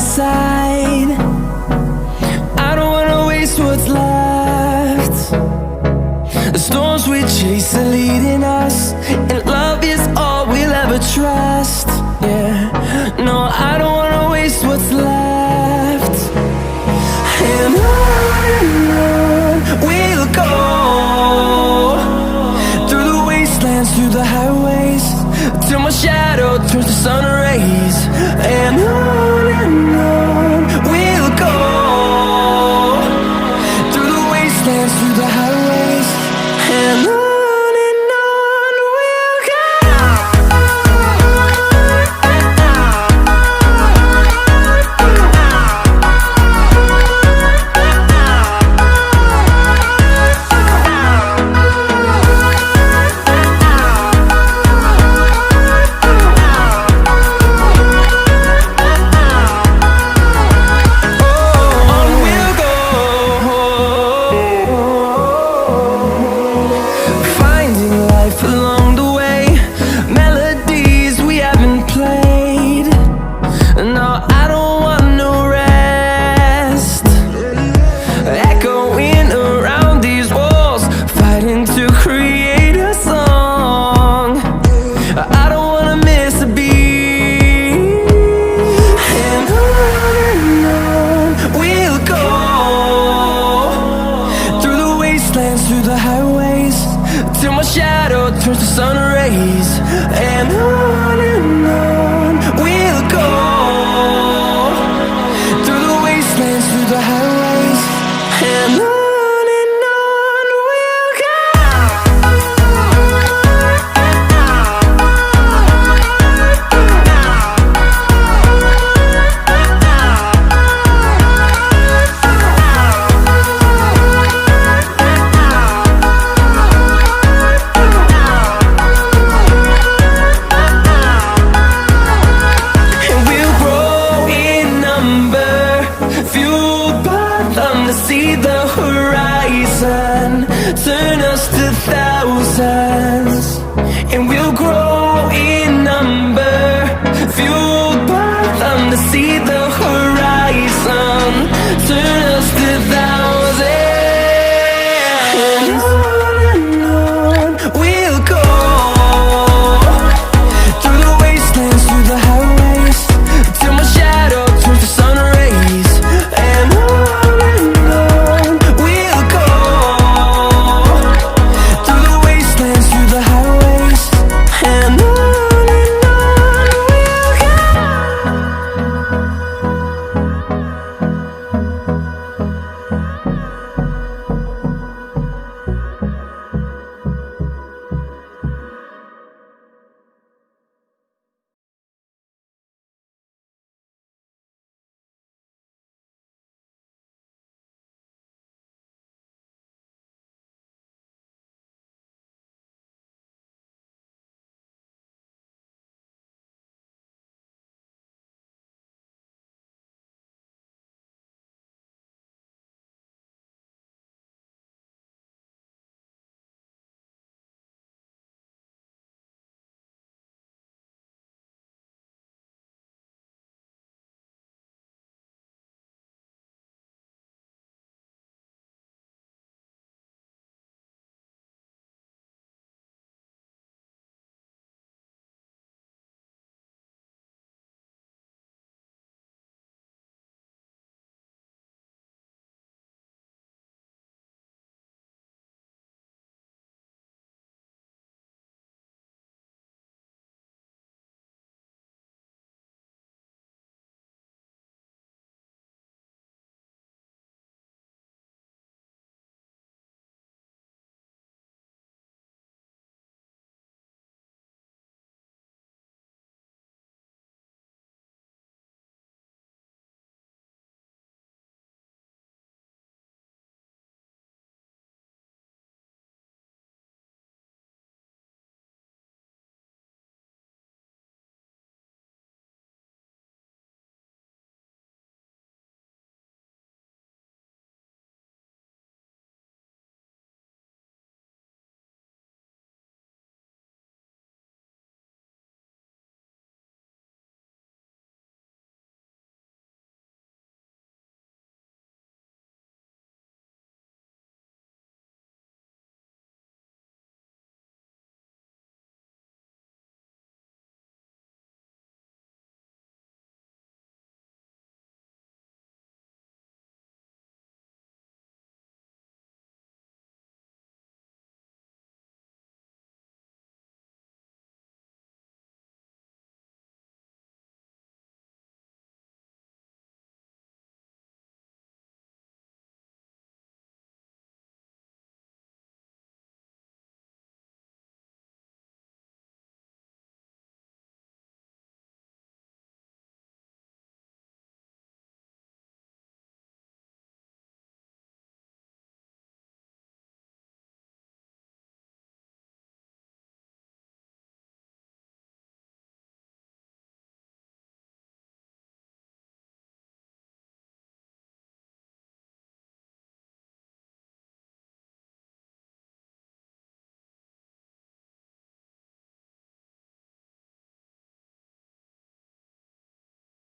side. I don't wanna waste what's left. The storms we chase are leading us, and love is all we'll ever trust. Yeah, no, I don't wanna waste what's left. And on we'll go, through the wastelands, through the highways, till my shadow turns to sun rays. And on we'll go, through the wastelands, through the highways, and on we'll go. Along the way, melodies we haven't played. No, I don't want no rest. Echoing around these walls, fighting to create a song. I don't wanna miss a beat. And on we'll go, through the wastelands, through the highways, till my shadow turns to sun rays. And on we'll go, through the wastelands, through the highways, and on we'll go. To see the horizon turn us to thousands, and we'll grow in number, fueled by them to see the